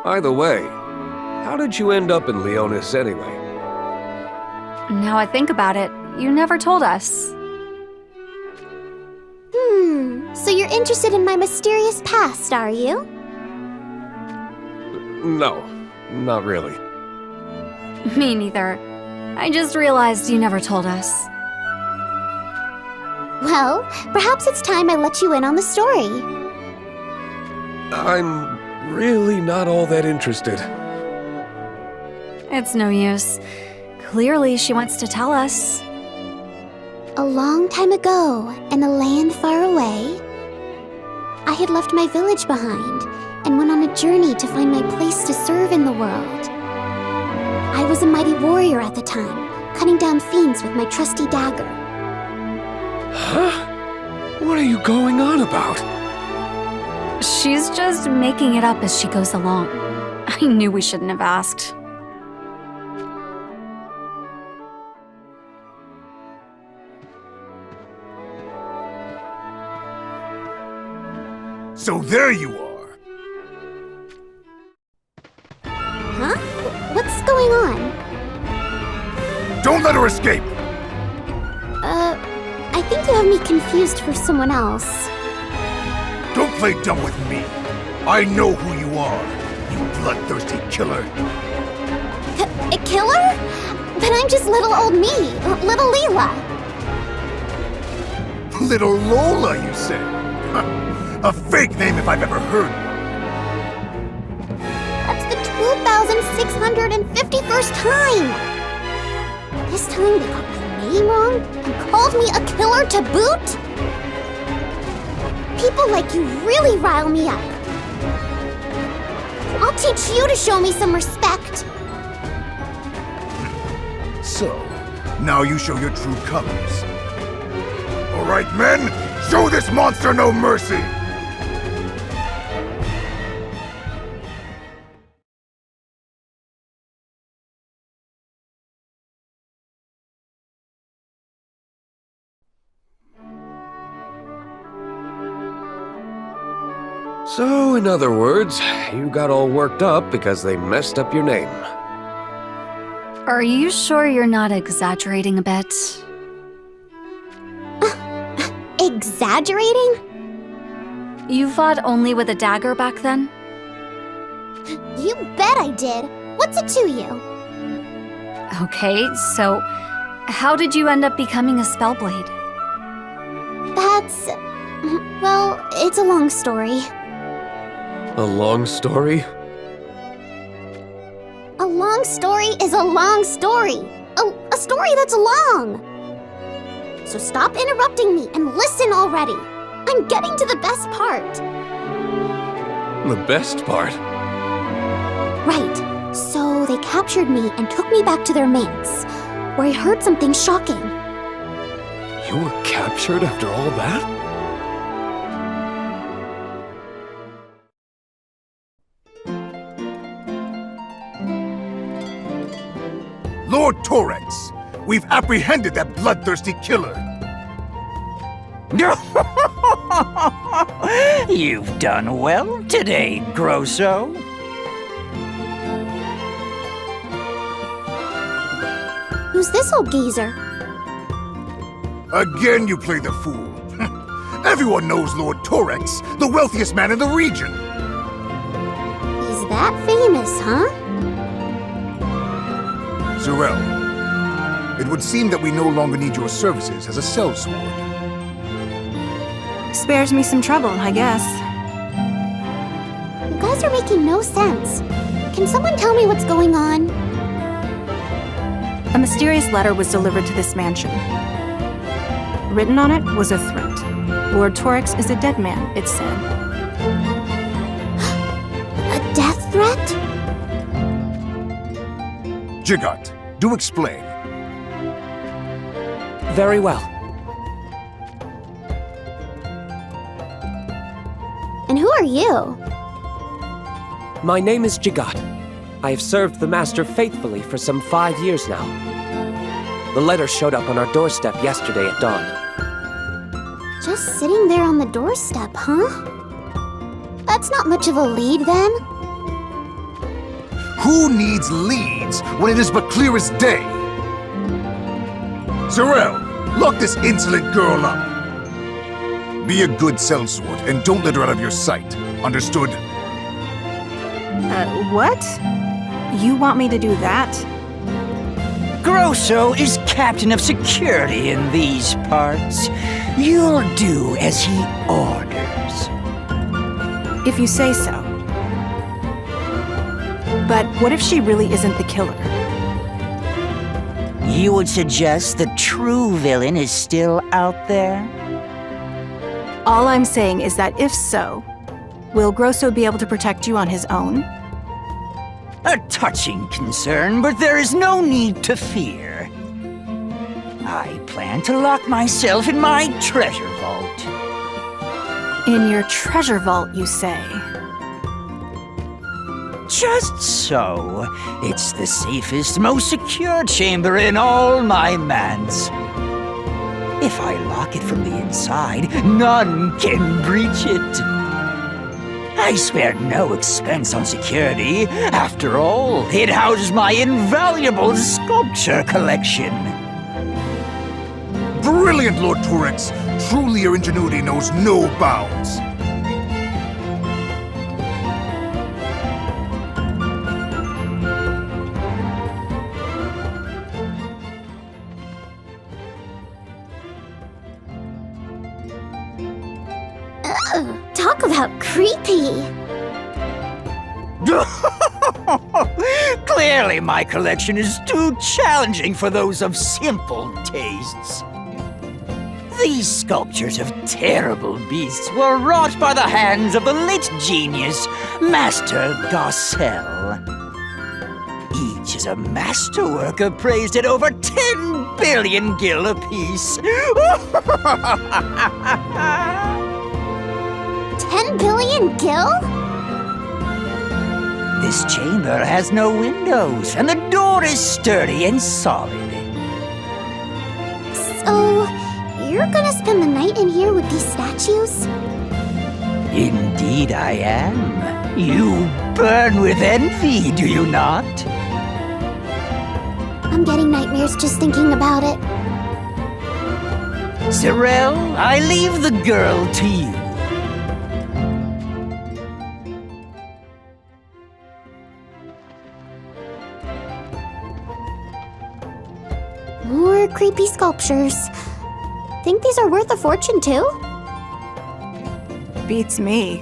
By the way, how did you end up in Leonis anyway? Now I think about it, you never told us. So you're interested in my mysterious past, are you? No, not really. Me neither. I just realized you never told us. Well, perhaps it's time I let you in on the story. I'm really not all that interested. It's no use. Clearly she wants to tell us. A long time ago, in a land far away, I had left my village behind and went on a journey to find my place to serve in the world. I was a mighty warrior at the time, cutting down fiends with my trusty dagger. Huh? What are you going on about? She's just making it up as she goes along. I knew we shouldn't have asked. So there you are! Huh? What's going on? Don't let her escape! I think you have me confused for someone else. Don't play dumb with me. I know who you are, you bloodthirsty killer. A killer? But I'm just little old me, little Leela. Little Lola, you say? A fake name if I've ever heard one. That's the 2,651st time! This time they got my name wrong and called me a killer to boot? People like you really rile me up. I'll teach you to show me some respect. So, now you show your true colors. All right, men, show this monster no mercy! So, in other words, you got all worked up because they messed up your name. Are you sure you're not exaggerating a bit? Exaggerating? You fought only with a dagger back then? You bet I did. What's it to you? Okay, so how did you end up becoming a spellblade? That's... well, it's a long story. A long story? A long story is a long story. A story that's long. So stop interrupting me and listen already. I'm getting to the best part. The best part? Right. So they captured me and took me back to their manse, where I heard something shocking. You were captured after all that? Lord Torex, we've apprehended that bloodthirsty killer. You've done well today, Grosso. Who's this old geezer? Again you play the fool. Everyone knows Lord Torex, the wealthiest man in the region. He's that famous, huh? Zurel, it would seem that we no longer need your services as a sellsword. Spares me some trouble, I guess. You guys are making no sense. Can someone tell me what's going on? A mysterious letter was delivered to this mansion. Written on it was a threat. Lord Torex is a dead man, it said. A death threat? Jigat, do explain. Very well. And who are you? My name is Jigat. I have served the Master faithfully for some 5 years now. The letter showed up on our doorstep yesterday at dawn. Just sitting there on the doorstep, huh? That's not much of a lead, then. Who needs leads when it is but clear as day? Sorrel, lock this insolent girl up. Be a good sellsword and don't let her out of your sight. Understood? What? You want me to do that? Grosso is captain of security in these parts. You'll do as he orders. If you say so. But what if she really isn't the killer? You would suggest the true villain is still out there? All I'm saying is that if so, will Grosso be able to protect you on his own? A touching concern, but there is no need to fear. I plan to lock myself in my treasure vault. In your treasure vault, you say? Just so. It's the safest, most secure chamber in all my manse. If I lock it from the inside, none can breach it. I spared no expense on security. After all, it houses my invaluable sculpture collection. Brilliant, Lord Torex. Truly your ingenuity knows no bounds. Talk about creepy. Clearly, my collection is too challenging for those of simple tastes. These sculptures of terrible beasts were wrought by the hands of the late genius, Master Garcelle. Each is a masterwork appraised at over 10 billion gil apiece. 10 billion gil? This chamber has no windows, and the door is sturdy and solid. So, you're gonna spend the night in here with these statues? Indeed I am. You burn with envy, do you not? I'm getting nightmares just thinking about it. Sorrel, I leave the girl to you. More creepy sculptures. Think these are worth a fortune too? Beats me.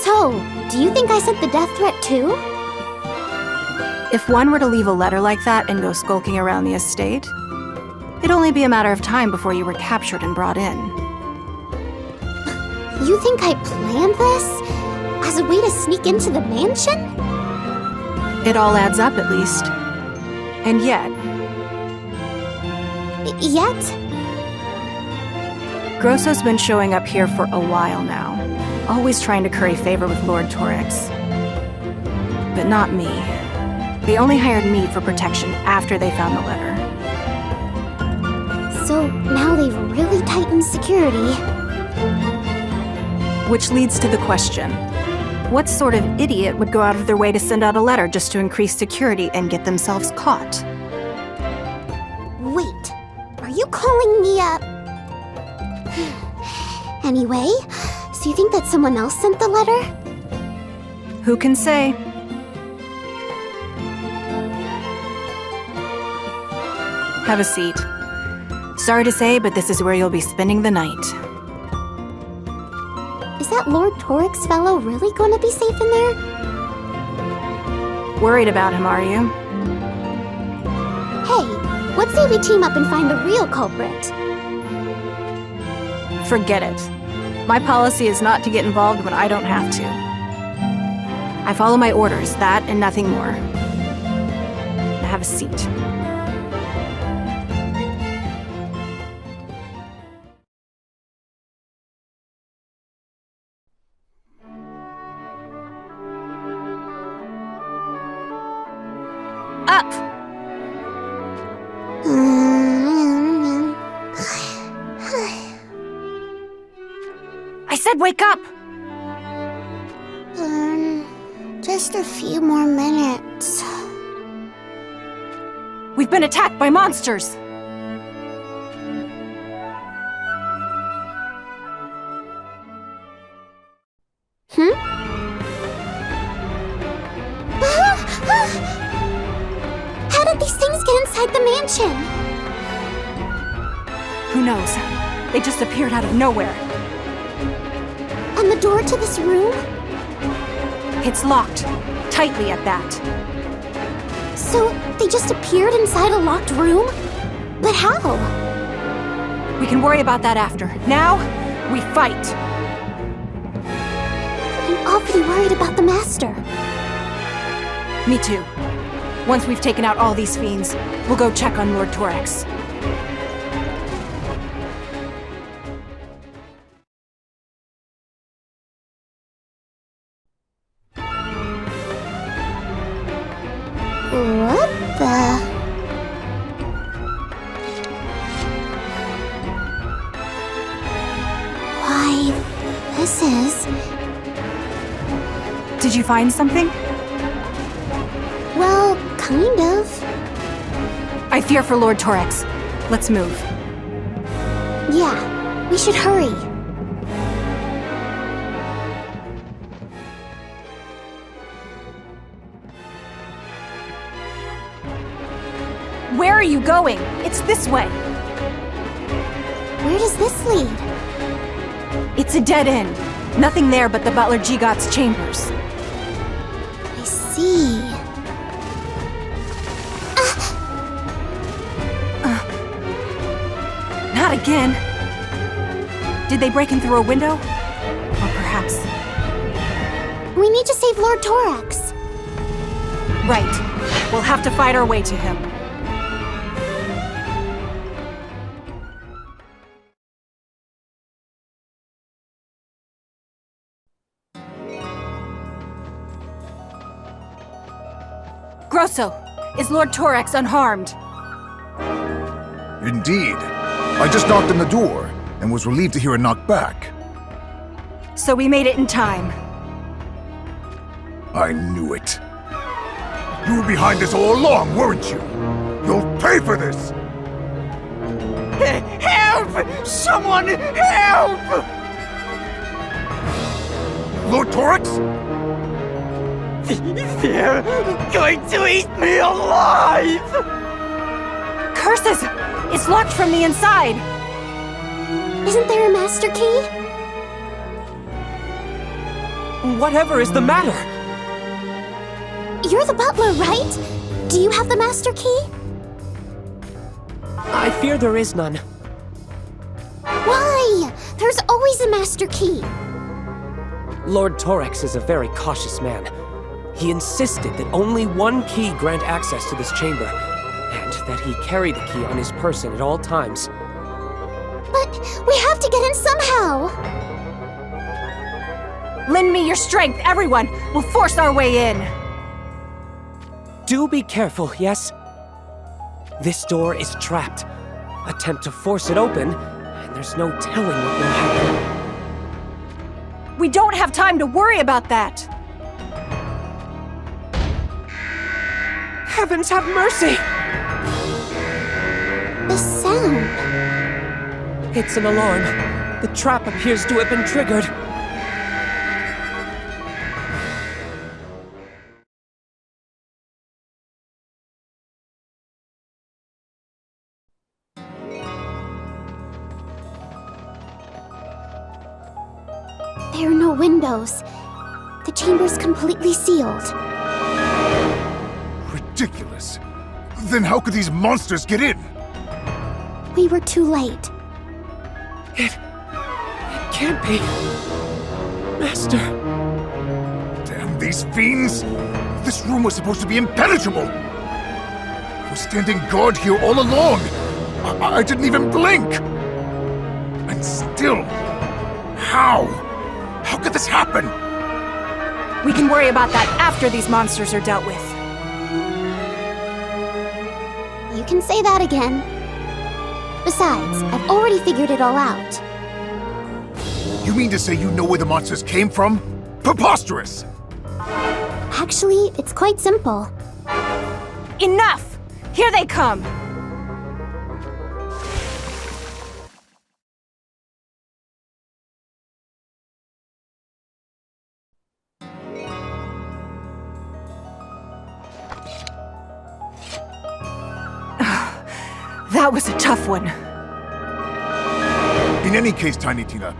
So, do you think I sent the death threat too? If one were to leave a letter like that and go skulking around the estate, it'd only be a matter of time before you were captured and brought in. You think I planned this? As a way to sneak into the mansion? It all adds up, at least. And yet, Yet? Grosso's been showing up here for a while now, always trying to curry favor with Lord Torex. But not me. They only hired me for protection after they found the letter. So now they've really tightened security. Which leads to the question, what sort of idiot would go out of their way to send out a letter just to increase security and get themselves caught? Wait, are you calling me up? Anyway, so you think that someone else sent the letter? Who can say? Have a seat. Sorry to say, but this is where you'll be spending the night. Is that Lord Torex fellow really going to be safe in there? Worried about him, are you? Hey, let's say we team up and find the real culprit. Forget it. My policy is not to get involved when I don't have to. I follow my orders, that and nothing more. Now have a seat. Up! I said wake up! Just a few more minutes. We've been attacked by monsters! How did these things get inside the mansion? Who knows? They just appeared out of nowhere. And the door to this room? It's locked. Tightly at that. So, they just appeared inside a locked room? But how? We can worry about that after. Now, we fight! I'm awfully worried about the Master. Me too. Once we've taken out all these fiends, we'll go check on Lord Torex. What the... Why, this is... Did you find something? Well, kind of. I fear for Lord Torex. Let's move. Yeah, we should hurry. Where are you going? It's this way. Where does this lead? It's a dead end. Nothing there but the Butler Jigot's chambers. I see. Not again. Did they break in through a window? Or perhaps... We need to save Lord Torex. Right. We'll have to fight our way to him. Grosso, is Lord Torex unharmed? Indeed. I just knocked on the door, and was relieved to hear a knock back. So we made it in time. I knew it. You were behind this all along, weren't you? You'll pay for this! Help! Someone help! Lord Torex? They're going to eat me alive! Curses! It's locked from the inside! Isn't there a master key? Whatever is the matter? You're the butler, right? Do you have the master key? I fear there is none. Why? There's always a master key. Lord Torex is a very cautious man. He insisted that only one key grant access to this chamber, and that he carry the key on his person at all times. But we have to get in somehow. Lend me your strength, everyone! We'll force our way in! Do be careful, yes? This door is trapped. Attempt to force it open, and there's no telling what will happen. We don't have time to worry about that! Heavens have mercy! The sound. It's an alarm. The trap appears to have been triggered. There are no windows. The chamber's completely sealed. Ridiculous. Then how could these monsters get in? We were too late. It can't be. Master. Damn these fiends! This room was supposed to be impenetrable! I was standing guard here all along! I didn't even blink! And still... How? How could this happen? We can worry about that after these monsters are dealt with. You can say that again. Besides, I've already figured it all out. You mean to say you know where the monsters came from? Preposterous! Actually, it's quite simple. Enough! Here they come! That was a tough one. In any case, Tiny Tina,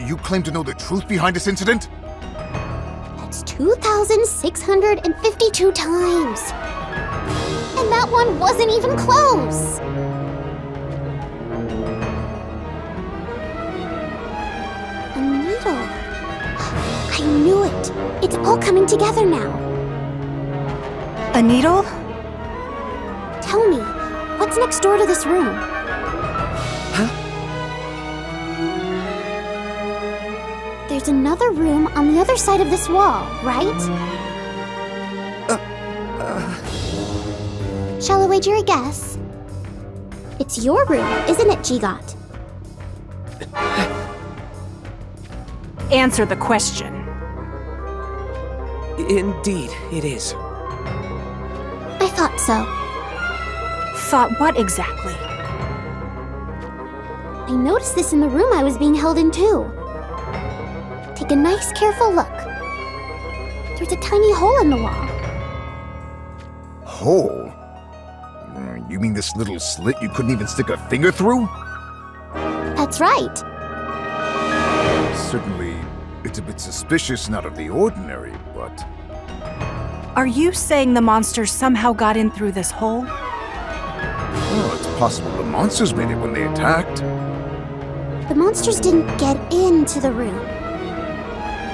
you claim to know the truth behind this incident? That's 2,652 times. And that one wasn't even close. A needle. I knew it. It's all coming together now. A needle? Tell me, what's next door to this room? There's another room on the other side of this wall, right? Shall I wager a guess? It's your room, isn't it, Gigot? Answer the question. Indeed, it is. I thought so. Thought what exactly? I noticed this in the room I was being held in too. Take a nice, careful look. There's a tiny hole in the wall. Hole? You mean this little slit you couldn't even stick a finger through? That's right. Certainly, it's a bit suspicious and out of the ordinary, but... Are you saying the monsters somehow got in through this hole? Well, it's possible the monsters made it when they attacked. The monsters didn't get into the room.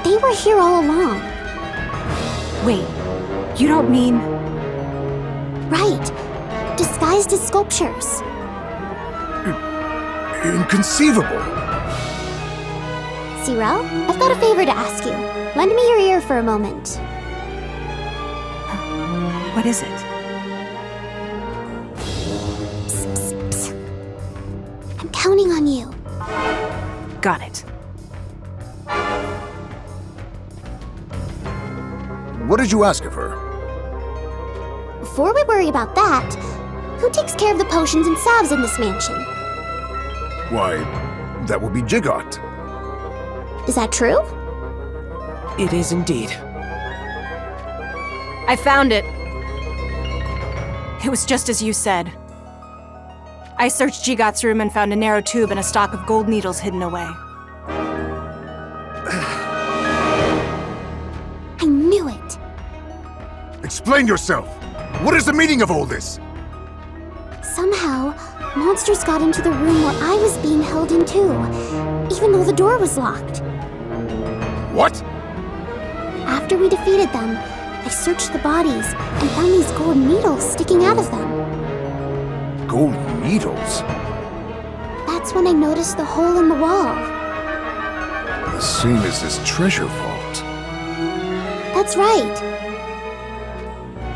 They were here all along. Wait, you don't mean... Right. Disguised as sculptures. Inconceivable. Zero, I've got a favor to ask you. Lend me your ear for a moment. What is it? Psst, psst, psst. I'm counting on you. Got it. What did you ask of her? Before we worry about that, who takes care of the potions and salves in this mansion? Why, that would be Gigot. Is that true? It is indeed. I found it. It was just as you said. I searched Gigot's room and found a narrow tube and a stock of gold needles hidden away. I knew it. Explain yourself. What is the meaning of all this? Somehow, monsters got into the room where I was being held in too, even though the door was locked. What? After we defeated them, I searched the bodies and found these gold needles sticking out of them. Gold needles? That's when I noticed the hole in the wall. The same as this treasure vault. That's right.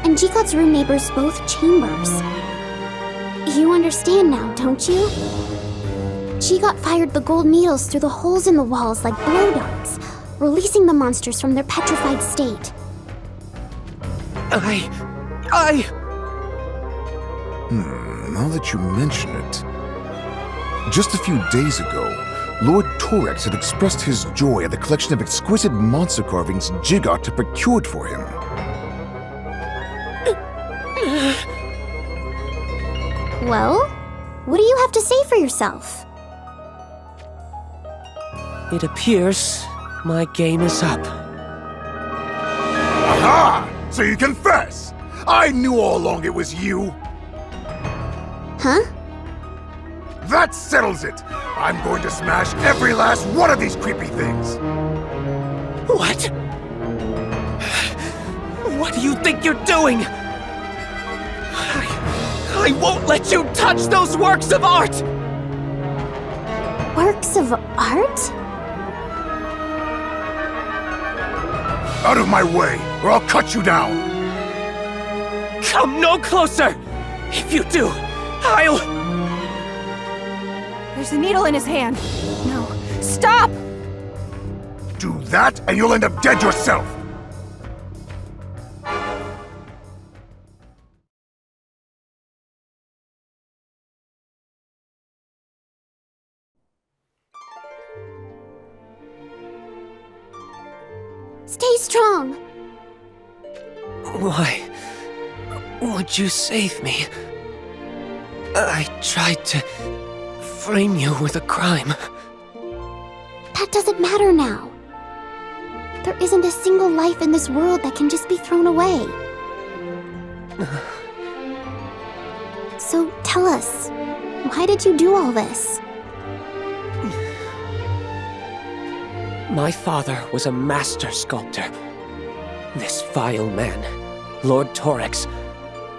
And Gigot's room neighbors both chambers. You understand now, don't you? Gigot fired the gold needles through the holes in the walls like blow darts, releasing the monsters from their petrified state. Now that you mention it... Just a few days ago, Lord Torex had expressed his joy at the collection of exquisite monster carvings Gigot had procured for him. Well, what do you have to say for yourself? It appears my game is up. Aha! So you confess! I knew all along it was you! Huh? That settles it! I'm going to smash every last one of these creepy things! What? What do you think you're doing? I won't let you touch those works of art! Works of art? Out of my way, or I'll cut you down! Come no closer! If you do, I'll... There's a needle in his hand. No. Stop! Do that, and you'll end up dead yourself! Stay strong. Why would you save me? I tried to frame you with a crime. That doesn't matter now. There isn't a single life in this world that can just be thrown away. So tell us, why did you do all this? My father was a master sculptor. This vile man, Lord Torex,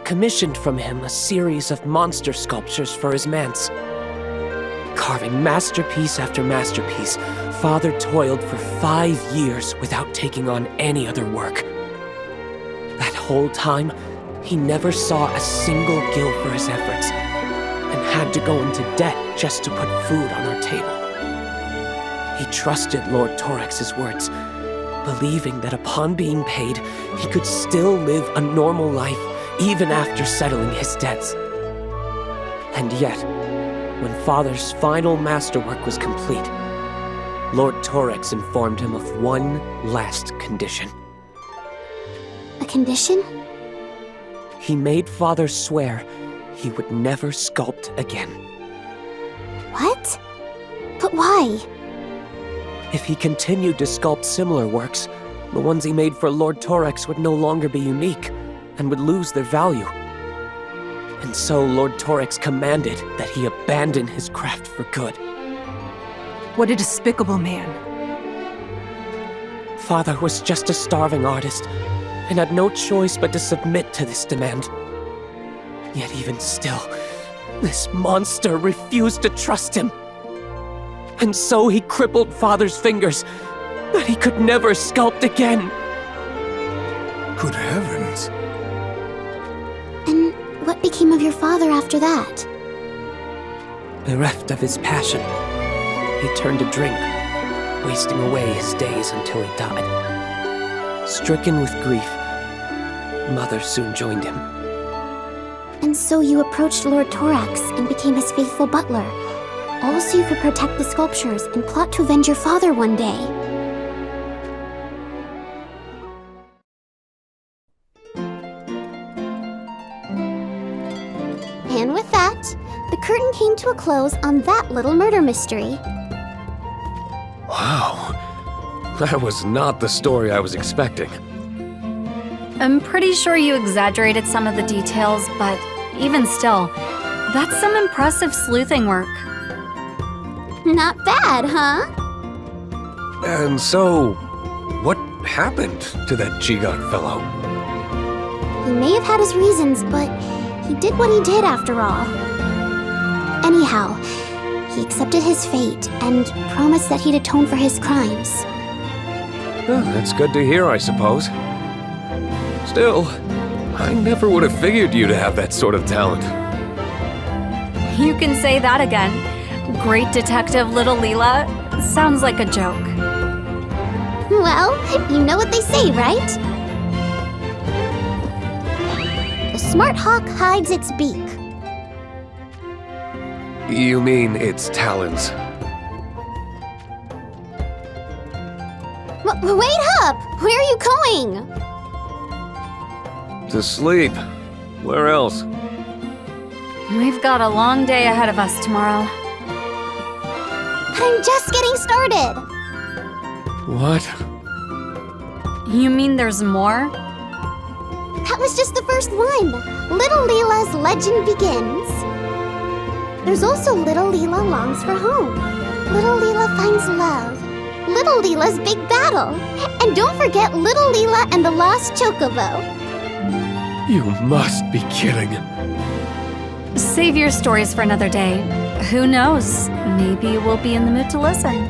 commissioned from him a series of monster sculptures for his manse. Carving masterpiece after masterpiece, Father toiled for 5 years without taking on any other work. That whole time, he never saw a single gill for his efforts, and had to go into debt just to put food on our table. He trusted Lord Torex's words, believing that upon being paid, he could still live a normal life even after settling his debts. And yet, when Father's final masterwork was complete, Lord Torex informed him of one last condition. A condition? He made Father swear he would never sculpt again. What? But why? If he continued to sculpt similar works, the ones he made for Lord Torex would no longer be unique and would lose their value. And so Lord Torex commanded that he abandon his craft for good. What a despicable man. Father was just a starving artist and had no choice but to submit to this demand. Yet even still, this monster refused to trust him. And so he crippled Father's fingers, that he could never sculpt again. Good heavens. And what became of your father after that? Bereft of his passion, he turned to drink, wasting away his days until he died. Stricken with grief, Mother soon joined him. And so you approached Lord Torex and became his faithful butler, all so you could protect the sculptures and plot to avenge your father one day. And with that, the curtain came to a close on that little murder mystery. Wow. That was not the story I was expecting. I'm pretty sure you exaggerated some of the details, but even still, that's some impressive sleuthing work. Not bad, huh? And so, what happened to that G-God fellow? He may have had his reasons, but he did what he did after all. Anyhow, he accepted his fate and promised that he'd atone for his crimes. Well, that's good to hear, I suppose. Still, I never would have figured you to have that sort of talent. You can say that again. Great detective, little Leela. Sounds like a joke. Well, you know what they say, right? The smart hawk hides its beak. You mean its talons? Wait up! Where are you going? To sleep. Where else? We've got a long day ahead of us tomorrow. I'm just getting started. What? You mean there's more? That was just the first one. Little Leela's legend begins. There's also Little Leela longs for home. Little Leela finds love. Little Leela's big battle. And don't forget Little Leela and the lost chocobo. You must be kidding. Save your stories for another day. Who knows? Maybe we'll be in the mood to listen.